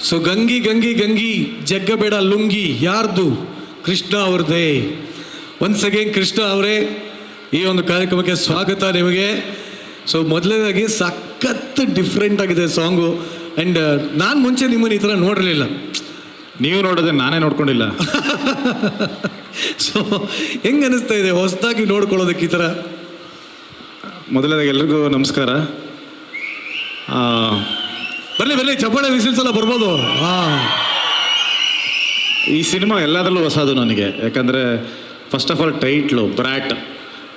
So Gangi Gangi Gangi ಜಗ್ಗಬೇಡ lungi ಯಾರ್ದು? ಕೃಷ್ಣ ಅವ್ರದ್ದೇ. Once again Krishna ಅವರೇ, ಈ ಒಂದು ಕಾರ್ಯಕ್ರಮಕ್ಕೆ ಸ್ವಾಗತ ನಿಮಗೆ. ಸೊ ಮೊದಲನೇದಾಗಿ ಸಖತ್ ಡಿಫ್ರೆಂಟ್ ಆಗಿದೆ ಸಾಂಗು. ಆ್ಯಂಡ್ ನಾನು ಮುಂಚೆ ನಿಮ್ಮನ್ನು ಈ ಥರ ನೋಡಿರಲಿಲ್ಲ. ನೀವು ನೋಡೋದೇ ನಾನೇ ನೋಡ್ಕೊಂಡಿಲ್ಲ. ಸೊ ಹೆಂಗೆ ಅನಿಸ್ತಾ ಇದೆ ಹೊಸದಾಗಿ ನೋಡ್ಕೊಳ್ಳೋದಕ್ಕೆ ಈ ಥರ? ಮೊದಲನೇದಾಗಿ ಎಲ್ರಿಗೂ ನಮಸ್ಕಾರ. ಬರಲಿ ಬರಲಿ, ಚಪ್ಪಾಳೆ ವಿಸಿಲ್ಸ್ ಎಲ್ಲ ಬರ್ಬೋದು. ಹಾಂ, ಈ ಸಿನಿಮಾ ಎಲ್ಲದರಲ್ಲೂ ಹೊಸದು ನನಗೆ. ಯಾಕಂದರೆ first of all title brat.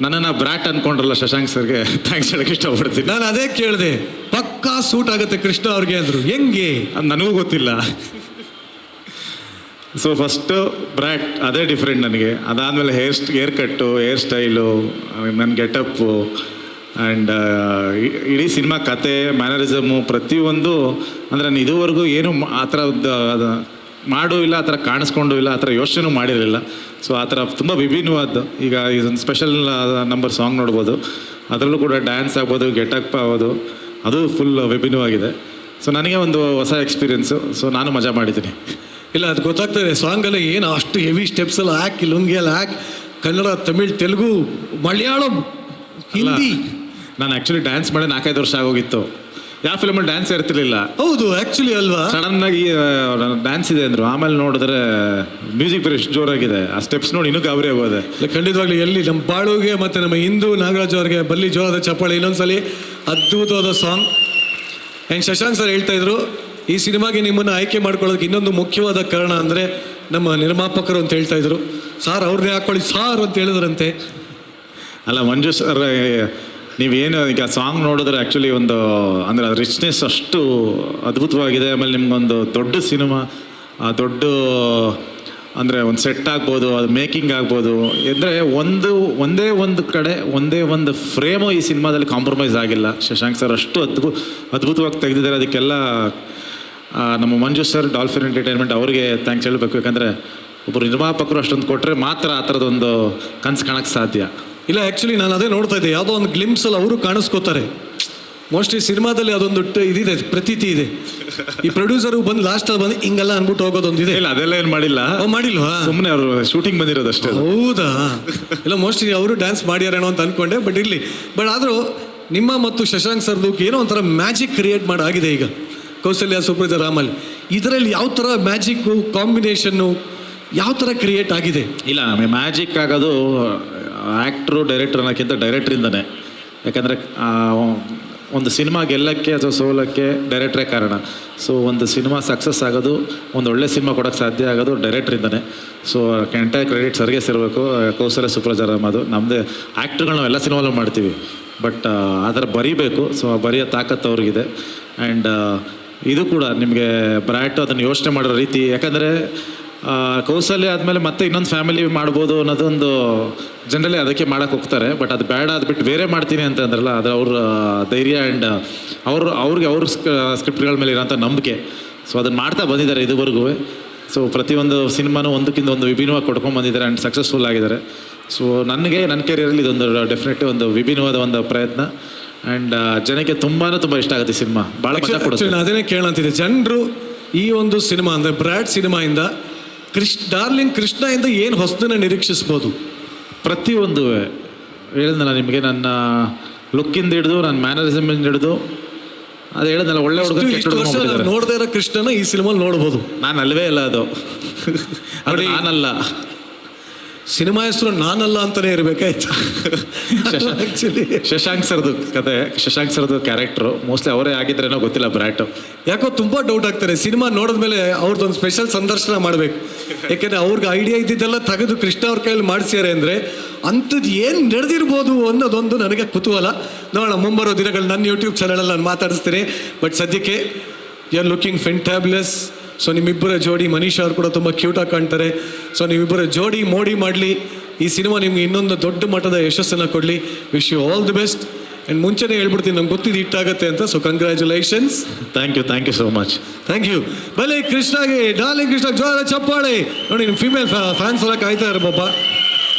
ನನ್ನನ್ನು ಬ್ರ್ಯಾಟ್ ಅಂದ್ಕೊಂಡ್ರಲ್ಲ ಶಶಾಂಕ್ ಸರ್ಗೆ ಥ್ಯಾಂಕ್ಸ್ ಹೇಳಕ್ಕೆ ಇಷ್ಟಪಡ್ತೀನಿ. ನಾನು ಅದೇ ಕೇಳಿದೆ, ಪಕ್ಕಾ ಸೂಟ್ ಆಗುತ್ತೆ ಕೃಷ್ಣ ಅವ್ರಿಗೆ ಅಂದರು. ಹೆಂಗೆ ಅದು ನನಗೂ ಗೊತ್ತಿಲ್ಲ. ಸೊ ಫಸ್ಟು ಬ್ರ್ಯಾಟ್, ಅದೇ ಡಿಫ್ರೆಂಟ್ ನನಗೆ. ಅದಾದಮೇಲೆ ಹೇರ್ ಕಟ್ಟು, ಹೇರ್ ಸ್ಟೈಲು, ನನ್ನ ಗೆಟಪ್ಪು ಆ್ಯಂಡ್ ಇಡೀ ಸಿನಿಮಾ ಕತೆ, ಮ್ಯಾನರಿಸಮು ಪ್ರತಿಯೊಂದು. ಅಂದರೆ ನಾನು ಇದುವರೆಗೂ ಏನು ಆ ಥರ ಮಾಡೂ ಇಲ್ಲ, ಆ ಥರ ಕಾಣಿಸ್ಕೊಂಡು ಇಲ್ಲ, ಆ ಥರ ಯೋಚನೆ ಮಾಡಿರಲಿಲ್ಲ. ಸೊ ಆ ಥರ ತುಂಬ ವಿಭಿನ್ನವಾದ್ದು. ಈಗ ಇದೊಂದು ಸ್ಪೆಷಲ್ ನಂಬರ್ ಸಾಂಗ್ ನೋಡ್ಬೋದು, ಅದರಲ್ಲೂ ಕೂಡ ಡ್ಯಾನ್ಸ್ ಆಗ್ಬೋದು, ಗೆಟಪ್ ಆಗೋದು, ಅದು ಫುಲ್ ವಿಭಿನ್ನವಾಗಿದೆ. ಸೊ ನನಗೆ ಒಂದು ಹೊಸ ಎಕ್ಸ್ಪೀರಿಯೆನ್ಸು. ಸೊ ನಾನು ಮಜಾ ಮಾಡಿದ್ದೀನಿ. ಇಲ್ಲ, ಅದು ಗೊತ್ತಾಗ್ತದೆ ಸಾಂಗಲ್ಲ ಏನು ಅಷ್ಟು ಹೆವಿ ಸ್ಟೆಪ್ಸ್ ಎಲ್ಲ ಹಾಕಿ, ಲುಂಗಿ ಎಲ್ಲ ಹಾಕಿ, ಕನ್ನಡ, ತಮಿಳ್, ತೆಲುಗು, ಮಲಯಾಳಂ, ಹಿಂದಿ. ನಾನು ಆ್ಯಕ್ಚುಲಿ ಡ್ಯಾನ್ಸ್ ಮಾಡಿ 4-5 ವರ್ಷ ಆಗೋಗಿತ್ತು. ಯಾವ ಫಿಲ್ಮಲ್ಲಿ ಡ್ಯಾನ್ಸ್ ಇರ್ತಿರ್ಲಿಲ್ಲ. ಹೌದು, ಆ್ಯಕ್ಚುಲಿ ಅಲ್ವಾ. ಸಡನ್ನಾಗಿ ಡ್ಯಾನ್ಸ್ ಇದೆ ಅಂದರು. ಆಮೇಲೆ ನೋಡಿದ್ರೆ ಮ್ಯೂಸಿಕ್ ಬೇರೆ ಎಷ್ಟು ಜೋರಾಗಿದೆ, ಆ ಸ್ಟೆಪ್ಸ್ ನೋಡಿ ಇನ್ನೂ ಗಾಬರಿ ಆಗೋದೆ. ಖಂಡಿತವಾಗ್ಲಿ ಎಲ್ಲಿ ನಮ್ಮ ಬಾಳುಗೆ ಮತ್ತು ನಮ್ಮ ಹಿಂದೂ ನಾಗರಾಜ್ ಅವ್ರಿಗೆ ಬಲ್ಲಿ ಜೋರಾದ ಚಪ್ಪಾಳೆ. ಇನ್ನೊಂದ್ಸಲಿ ಅದ್ಭುತವಾದ ಸಾಂಗ್. ಆ್ಯಂಡ್ ಶಶಾಂಕ್ ಸರ್ ಹೇಳ್ತಾ ಇದ್ರು, ಈ ಸಿನಿಮಾಗೆ ನಿಮ್ಮನ್ನು ಆಯ್ಕೆ ಮಾಡ್ಕೊಳ್ಳೋದಕ್ಕೆ ಇನ್ನೊಂದು ಮುಖ್ಯವಾದ ಕಾರಣ ಅಂದರೆ ನಮ್ಮ ನಿರ್ಮಾಪಕರು ಅಂತ ಹೇಳ್ತಾ ಇದ್ರು. ಸಾರ್ ಅವ್ರನ್ನೇ ಹಾಕ್ಕೊಳ್ಳಿ ಸಾರ್ ಅಂತ ಹೇಳಿದ್ರಂತೆ. ಅಲ್ಲ ಮಂಜು ಸರ್, ನೀವೇನು ಈಗ ಸಾಂಗ್ ನೋಡಿದ್ರೆ ಆ್ಯಕ್ಚುಲಿ ಒಂದು ಅಂದರೆ ಅದು ರಿಚ್ನೆಸ್ ಅಷ್ಟು ಅದ್ಭುತವಾಗಿದೆ. ಆಮೇಲೆ ನಿಮ್ಗೊಂದು ದೊಡ್ಡ ಸಿನಿಮಾ, ದೊಡ್ಡ ಅಂದರೆ ಒಂದು ಸೆಟ್ ಆಗ್ಬೋದು, ಅದು ಮೇಕಿಂಗ್ ಆಗ್ಬೋದು. ಅಂದರೆ ಒಂದೇ ಒಂದು ಕಡೆ ಒಂದೇ ಒಂದು ಫ್ರೇಮು ಈ ಸಿನಿಮಾದಲ್ಲಿ ಕಾಂಪ್ರಮೈಸ್ ಆಗಿಲ್ಲ. ಶಶಾಂಕ್ ಸರ್ ಅಷ್ಟು ಅದ್ಭುತವಾಗಿ ತೆಗೆದಿದ್ದಾರೆ. ಅದಕ್ಕೆಲ್ಲ ನಮ್ಮ ಮಂಜು ಸರ್, ಡಾಲ್ಫಿನ್ ಎಂಟರ್ಟೈನ್ಮೆಂಟ್ ಅವ್ರಿಗೆ ಥ್ಯಾಂಕ್ಸ್ ಹೇಳಬೇಕು. ಯಾಕಂದರೆ ಒಬ್ಬರು ನಿರ್ಮಾಪಕರು ಅಷ್ಟೊಂದು ಕೊಟ್ಟರೆ ಮಾತ್ರ ಆ ಥರದೊಂದು ಕನಸು ಕಾಣೋಕ್ಕೆ ಸಾಧ್ಯ. ಇಲ್ಲ, ಆ್ಯಕ್ಚುಲಿ ನಾನು ಅದೇ ನೋಡ್ತಾ ಇದ್ದೆ, ಯಾವುದೋ ಒಂದು ಗ್ಲಿಮ್ಸಲ್ಲಿ ಅವರು ಕಾಣಿಸ್ಕೋತಾರೆ. ಮೋಸ್ಟ್ಲಿ ಸಿನಿಮಾದಲ್ಲಿ ಅದೊಂದು ಇದಿದೆ, ಪ್ರತೀತಿ ಇದೆ. ಈ ಪ್ರೊಡ್ಯೂಸರು ಬಂದು ಲಾಸ್ಟಲ್ಲಿ ಬಂದು ಹಿಂಗೆಲ್ಲ ಅಂದ್ಬಿಟ್ಟು ಹೋಗೋದೊಂದಿದೆ. ಇಲ್ಲ, ಅದೆಲ್ಲ ಏನು ಮಾಡಿಲ್ವಾ, ಸುಮ್ಮನೆ ಅವರು ಶೂಟಿಂಗ್ ಬಂದಿರೋದು ಅಷ್ಟೇ. ಹೌದಾ? ಇಲ್ಲ, ಮೋಸ್ಟ್ಲಿ ಅವರು ಡ್ಯಾನ್ಸ್ ಮಾಡ್ಯಾರೇನೋ ಅಂತ ಅಂದ್ಕೊಂಡೆ. ಬಟ್ ಇರಲಿ. ಬಟ್ ಆದರೂ ನಿಮ್ಮ ಮತ್ತು ಶಶಾಂಕ್ ಸರ್ದು ಏನೋ ಒಂಥರ ಮ್ಯಾಜಿಕ್ ಕ್ರಿಯೇಟ್ ಆಗಿದೆ ಈಗ ಕೌಸಲ್ಯ ಸುಪ್ರಜಾ ರಾಮಲ್ಲಿ. ಇದರಲ್ಲಿ ಯಾವ ಥರ ಮ್ಯಾಜಿಕ್ಕು ಕಾಂಬಿನೇಷನ್ನು ಯಾವ ಥರ ಕ್ರಿಯೇಟ್ ಆಗಿದೆ? ಇಲ್ಲ, ಮ್ಯಾಜಿಕ್ ಆಗೋದು ಆ್ಯಕ್ಟ್ರು ಡೈರೆಕ್ಟರ್ ಅನ್ನೋಕ್ಕಿಂತ ಡೈರೆಕ್ಟ್ರಿಂದನೇ. ಯಾಕಂದರೆ ಒಂದು ಸಿನಿಮಾ ಗೆಲ್ಲಕ್ಕೆ ಅಥವಾ ಸೋಲಕ್ಕೆ ಡೈರೆಕ್ಟ್ರೇ ಕಾರಣ. ಸೊ ಒಂದು ಸಿನಿಮಾ ಸಕ್ಸಸ್ ಆಗೋದು, ಒಂದು ಒಳ್ಳೆ ಸಿನಿಮಾ ಕೊಡೋಕ್ಕೆ ಸಾಧ್ಯ ಆಗೋದು ಡೈರೆಕ್ಟ್ರಿಂದನೇ. ಸೊ ಎಂಟೈರ್ ಕ್ರೆಡಿಟ್ ಸರ್ಗೆ ಸೇರಬೇಕು. ಕೌಸಲ್ಯ ಸುಪ್ರಜಾ ರಾಮ್ ಅದು ನಮ್ಮದೇ. ಆ್ಯಕ್ಟ್ರುಗಳು ನಾವು ಎಲ್ಲ ಸಿನಿಮಾಲೂ ಮಾಡ್ತೀವಿ, ಬಟ್ ಆ ಥರ ಬರೀಬೇಕು. ಸೊ ಆ ಬರೆಯೋ ತಾಕತ್ತು ಅವ್ರಿಗಿದೆ. ಆ್ಯಂಡ್ ಇದು ಕೂಡ ನಿಮಗೆ ಬ್ರ್ಯಾಟು ಅದನ್ನು ಯೋಚನೆ ಮಾಡೋ ರೀತಿ. ಯಾಕಂದರೆ ಕೌಸಲ್ಯ ಆದಮೇಲೆ ಮತ್ತೆ ಇನ್ನೊಂದು ಫ್ಯಾಮಿಲಿ ಮಾಡ್ಬೋದು ಅನ್ನೋದೊಂದು ಜನರಲಿ ಅದಕ್ಕೆ ಮಾಡೋಕ್ಕೆ ಹೋಗ್ತಾರೆ. ಬಟ್ ಅದು ಬೇಡ, ಅದು ಬಿಟ್ಟು ಬೇರೆ ಮಾಡ್ತೀನಿ ಅಂತ ಅಂದ್ರಲ್ಲ, ಅದು ಅವ್ರ ಧೈರ್ಯ ಆ್ಯಂಡ್ ಅವ್ರ ಸ್ಕ್ರಿಪ್ಟ್ಗಳ ಮೇಲೆ ಇರೋಂಥ ನಂಬಿಕೆ. ಸೊ ಅದನ್ನು ಮಾಡ್ತಾ ಬಂದಿದ್ದಾರೆ ಇದುವರೆಗೂ. ಸೊ ಪ್ರತಿಯೊಂದು ಸಿನಿಮಾನು ಒಂದಕ್ಕಿಂತ ಒಂದು ವಿಭಿನ್ನವಾಗಿ ಕೊಡ್ಕೊಂಡು ಬಂದಿದ್ದಾರೆ ಆ್ಯಂಡ್ ಸಕ್ಸಸ್ಫುಲ್ ಆಗಿದ್ದಾರೆ. ಸೊ ನನಗೆ ನನ್ನ ಕೆರಿಯರಲ್ಲಿ ಇದೊಂದು ಡೆಫಿನೆಟ್ಲಿ ಒಂದು ವಿಭಿನ್ನವಾದ ಒಂದು ಪ್ರಯತ್ನ. ಆ್ಯಂಡ್ ಜನಕ್ಕೆ ತುಂಬ ಇಷ್ಟ ಆಗುತ್ತೆ ಸಿನಿಮಾ. ಭಾಳ ಮಜಾ ಕೊಡುತ್ತೆ. ಅದೇನೇ ಕೇಳಂತಿದೆ ಜನರು ಈ ಒಂದು ಸಿನಿಮಾ ಅಂದರೆ ಬ್ರ್ಯಾಟ್ ಸಿನಿಮಾಯಿಂದ ಡಾರ್ಲಿಂಗ್ ಕೃಷ್ಣಯಿಂದ ಏನು ಹೊಸದನ್ನು ನಿರೀಕ್ಷಿಸ್ಬೋದು? ಪ್ರತಿಯೊಂದು ಹೇಳಿದ್ನಲ್ಲ ನಿಮಗೆ, ನನ್ನ ಲುಕ್ಕಿಂದ ಹಿಡಿದು, ನನ್ನ ಮ್ಯಾನರಿಸಮಿಂದ ಹಿಡಿದು, ಅದು ಹೇಳಿದ್ನಲ್ಲ, ಒಳ್ಳೆ ಹುಡುಗ ನೋಡದೇ ಇರೋ ಕೃಷ್ಣನ ಈ ಸಿನಿಮಾಲ್ಲಿ ನೋಡ್ಬೋದು. ನಾನು ಅಲ್ವೇ ಇಲ್ಲ, ಅದು ನಾನಲ್ಲ. ಸಿನಿಮಾ ಹೆಸರು ನಾನಲ್ಲ ಅಂತಲೇ ಇರಬೇಕಾಯ್ತು. ಆ್ಯಕ್ಚುಲಿ ಶಶಾಂಕ್ ಸರ್ದು ಕತೆ, ಶಶಾಂಕ್ ಸರ್ದು ಕ್ಯಾರೆಕ್ಟ್ರು ಮೋಸ್ಟ್ಲಿ ಅವರೇ ಆಗಿದ್ರೇನೋ ಗೊತ್ತಿಲ್ಲ ಬ್ರ್ಯಾಟು. ಯಾಕೋ ತುಂಬ ಡೌಟ್ ಆಗ್ತಾರೆ ಸಿನಿಮಾ ನೋಡಿದ್ಮೇಲೆ. ಅವ್ರದ್ದೊಂದು ಸ್ಪೆಷಲ್ ಸಂದರ್ಶನ ಮಾಡಬೇಕು. ಯಾಕೆಂದರೆ ಅವ್ರಿಗೆ ಐಡಿಯಾ ಇದ್ದಿದ್ದೆಲ್ಲ ತೆಗೆದು ಕೃಷ್ಣ ಅವ್ರ ಕೈಯಲ್ಲಿ ಮಾಡಿಸ್ಯಾರೆ ಅಂದರೆ ಅಂಥದ್ದು ಏನು ನಡೆದಿರ್ಬೋದು ಅನ್ನೋದೊಂದು ನನಗೆ ಕುತೂಹಲ. ನೋಡೋಣ ಮುಂಬರೋ ದಿನಗಳು ನನ್ನ ಯೂಟ್ಯೂಬ್ ಚಾನಲಲ್ಲಿ ನಾನು ಮಾತಾಡಿಸ್ತೀನಿ. ಬಟ್ ಸದ್ಯಕ್ಕೆ ಯು ಆರ್ ಲುಕಿಂಗ್ ಫೆಂಟ್ಯಾಬ್ಲೆಸ್. ಸೊ ನಿಮ್ಮಿಬ್ಬರ ಜೋಡಿ, ಮನೀಶ್ ಅವ್ರು ಕೂಡ ತುಂಬ ಕ್ಯೂಟಾಗಿ ಕಾಣ್ತಾರೆ. ಸೊ ನಿಮ್ಮಿಬ್ಬರ ಜೋಡಿ ಮೋಡಿ ಮಾಡಲಿ. ಈ ಸಿನಿಮಾ ನಿಮ್ಗೆ ಇನ್ನೊಂದು ದೊಡ್ಡ ಮಟ್ಟದ ಯಶಸ್ಸನ್ನು ಕೊಡಲಿ. Wish you all the best. And ಮುಂಚೆನೇ ಹೇಳ್ಬಿಡ್ತೀನಿ, ನಂಗೆ ಗೊತ್ತಿದ್ದು ಹಿಟ್ಟಾಗತ್ತೆ ಅಂತ. So congratulations. Thank you so much. Thank you. ಬಲೆ ಕೃಷ್ಣಗೆ, ಡಾರ್ಲಿಂಗ್ ಕೃಷ್ಣ ಜೋರ ಚಪ್ಪಾಳೆ. ನೋಡಿ, ನಿಮ್ಮ ಫಿಮೇಲ್ ಫ್ಯಾನ್ಸ್ ಎಲ್ಲ ಕಾಯ್ತಾ ಇರೋ ಪಾಪ.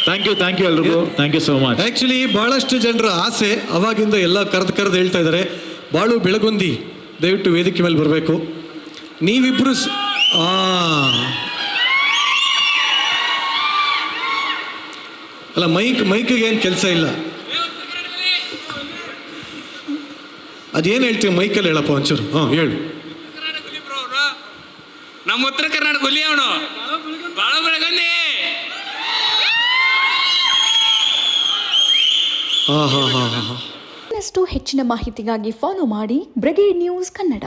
ಥ್ಯಾಂಕ್ ಯು ಎಲ್ರಿಗೂ. Thank you so much. Actually ಭಾಳಷ್ಟು ಜನರ ಆಸೆ ಅವಾಗಿಂದ ಎಲ್ಲ ಕರೆದು ಹೇಳ್ತಾ ಇದ್ದಾರೆ, ಬಾಳು ಬೆಳಗುಂದಿ ದಯವಿಟ್ಟು ವೇದಿಕೆ ಮೇಲೆ ಬರಬೇಕು. ನೀವಿಬ್ರು ಅಲ್ಲ, ಮೈಕ್ಗೆ ಏನು ಕೆಲಸ ಇಲ್ಲ. ಅದೇನು ಹೇಳ್ತೀವಿ ಮೈಕಲ್ಲಿ ಹೇಳಪ್ಪ ಒಂಚೂರು. ಹೇಳು. ನಮ್ಮ ಉತ್ತರ ಕರ್ನಾಟಕ ಹುಲಿ ಅವನು ಬಾಳ ಬೆಳಗಂದಿ. ಇನ್ನಷ್ಟು ಹೆಚ್ಚಿನ ಮಾಹಿತಿಗಾಗಿ ಫಾಲೋ ಮಾಡಿ ಬ್ರಿಗೇಡ್ ನ್ಯೂಸ್ ಕನ್ನಡ.